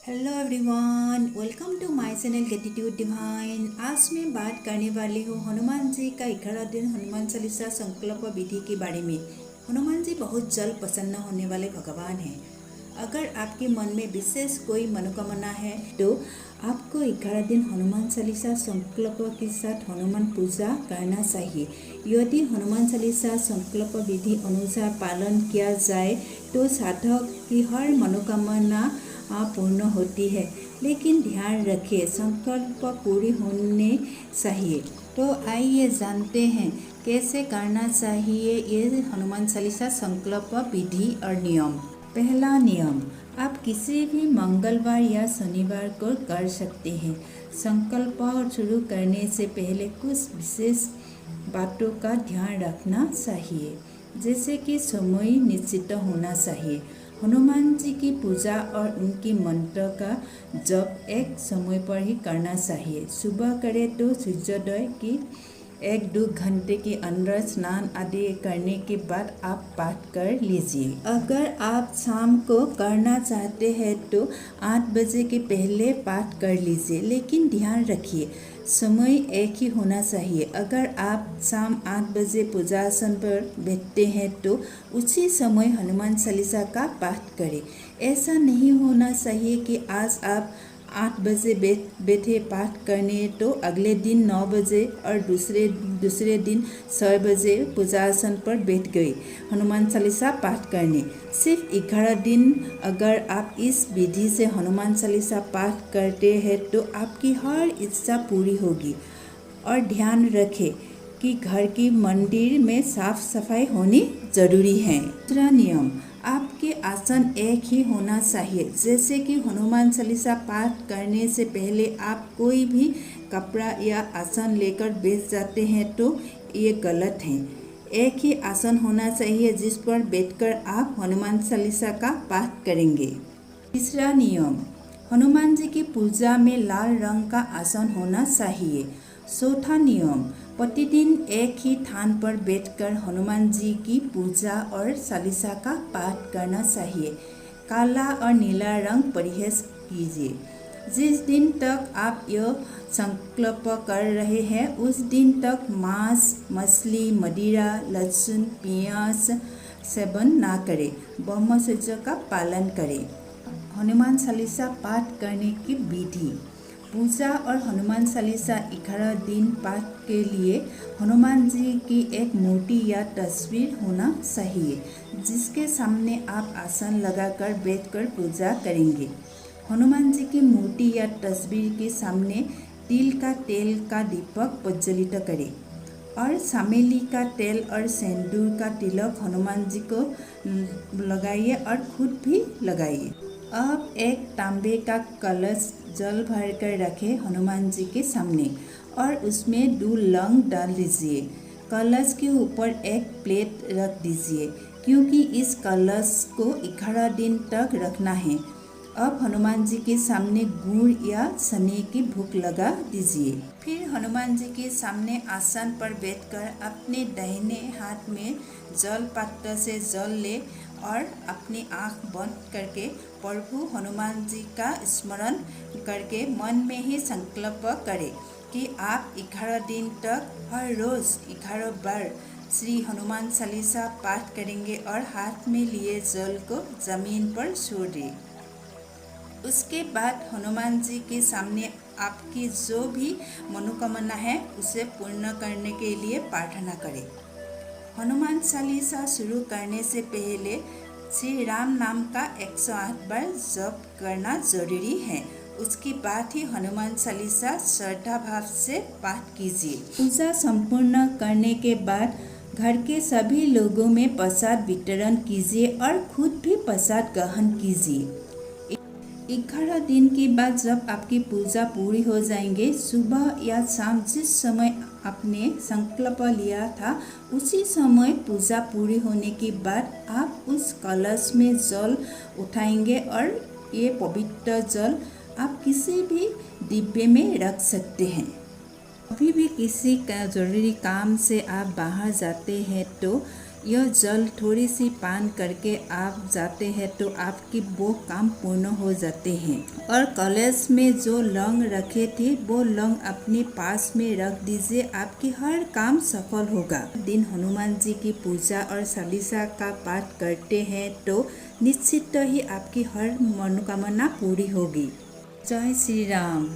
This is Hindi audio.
Hello everyone, welcome to my channel gratitude divine. आज मैं बात करने वाली हूँ हनुमान जी का 11 दिन हनुमान चालीसा संकल्प विधि के बारे में। हनुमान जी बहुत जल्द प्रसन्न होने वाले भगवान हैं। अगर आपके मन में विशेष कोई मनोकामना है तो आपको 11 दिन हनुमान चालीसा संकल्प के साथ हनुमान पूजा करना चाहिए। यदि हनुमान चालीसा संकल्प विधि अनुसार पालन किया जाए तो साधक की हर मनोकामना पूर्ण होती है। लेकिन ध्यान रखें, संकल्प पूरी होने चाहिए। तो आइए जानते हैं कैसे करना चाहिए ये हनुमान चालीसा संकल्प विधि और नियम। पहला नियम, आप किसी भी मंगलवार या शनिवार को कर सकते हैं। संकल्प शुरू करने से पहले कुछ विशेष बातों का ध्यान रखना चाहिए, जैसे कि समय निश्चित होना चाहिए। हनुमान जी की पूजा और उनकी मंत्र का जप एक समय पर ही करना चाहिए। सुबह करें तो सूर्योदय की 1-2 घंटे के अंदर स्नान आदि करने के बाद आप पाठ कर लीजिए। अगर आप शाम को करना चाहते हैं तो 8 बजे के पहले पाठ कर लीजिए, लेकिन ध्यान रखिए समय एक ही होना चाहिए। अगर आप शाम 8 बजे पूजासन पर बैठते हैं तो उसी समय हनुमान चालीसा का पाठ करें। ऐसा नहीं होना चाहिए कि आज आप 8 बजे बैठे पाठ करने तो अगले दिन 9 बजे और दूसरे दिन 6 बजे पूजासन पर बैठ गए हनुमान चालीसा पाठ करने। सिर्फ 11 दिन अगर आप इस विधि से हनुमान चालीसा पाठ करते हैं तो आपकी हर इच्छा पूरी होगी। और ध्यान रखें कि घर की मंदिर में साफ सफाई होनी जरूरी है। दूसरा नियम, आपके आसन एक ही होना चाहिए। जैसे कि हनुमान चालीसा पाठ करने से पहले आप कोई भी कपड़ा या आसन लेकर बैठ जाते हैं तो ये गलत है। एक ही आसन होना चाहिए जिस पर बैठकर आप हनुमान चालीसा का पाठ करेंगे। तीसरा नियम, हनुमान जी की पूजा में लाल रंग का आसन होना चाहिए। चौथा नियम, प्रतिदिन एक ही स्थान पर बैठकर हनुमान जी की पूजा और चालीसा का पाठ करना चाहिए। काला और नीला रंग परहेज कीजिए। जिस दिन तक आप यह संकल्प कर रहे हैं उस दिन तक मांस, मछली, मदिरा, लहसुन, प्याज सेवन ना करें। ब्रह्मचर्य का पालन करें। हनुमान चालीसा पाठ करने की विधि। पूजा और हनुमान चालीसा 11 दिन पाठ के लिए हनुमान जी की एक मूर्ति या तस्वीर होना चाहिए, जिसके सामने आप आसन लगाकर बैठकर पूजा करेंगे। हनुमान जी की मूर्ति या तस्वीर के सामने तिल का तेल का दीपक प्रज्वलित करें और चमेली का तेल और सिंदूर का तिलक हनुमान जी को लगाइए और खुद भी लगाइए। अब एक तांबे का कलश जल भरकर रखें हनुमान जी के सामने और उसमें 2 लौंग डाल दीजिए। कलश के ऊपर एक प्लेट रख दीजिए, क्योंकि इस कलश को 11 दिन तक रखना है। अब हनुमान जी के सामने गुड़ या चने की भोग लगा दीजिए। फिर हनुमान जी के सामने आसन पर बैठकर अपने दाहिने हाथ में जल पात्र से जल ले और अपनी आँख बंद करके प्रभु हनुमान जी का स्मरण करके मन में ही संकल्प करें कि आप 11 दिन तक हर रोज़ 11 बार श्री हनुमान चालीसा पाठ करेंगे और हाथ में लिए जल को जमीन पर छोड़ दें। उसके बाद हनुमान जी के सामने आपकी जो भी मनोकामना है उसे पूर्ण करने के लिए प्रार्थना करें। हनुमान चालीसा शुरू करने से पहले श्री राम नाम का 108 बार जप करना जरूरी है। उसके बाद ही हनुमान चालीसा श्रद्धा भाव से पाठ कीजिए। पूजा संपूर्ण करने के बाद घर के सभी लोगों में प्रसाद वितरण कीजिए और खुद भी प्रसाद ग्रहण कीजिए। 11 दिन के बाद जब आपकी पूजा पूरी हो जाएंगे, सुबह या शाम जिस समय आपने संकल्प लिया था उसी समय पूजा पूरी होने के बाद आप उस कलश में जल उठाएंगे और ये पवित्र जल आप किसी भी डिब्बे में रख सकते हैं। कभी भी किसी का जरूरी काम से आप बाहर जाते हैं तो यह जल थोड़ी सी पान करके आप जाते हैं तो आपकी वो काम पूर्ण हो जाते हैं। और कलश में जो लौंग रखे थे वो लौंग अपने पास में रख दीजिए, आपकी हर काम सफल होगा। दिन हनुमान जी की पूजा और चालीसा का पाठ करते हैं तो निश्चित ही आपकी हर मनोकामना पूरी होगी। जय श्री राम।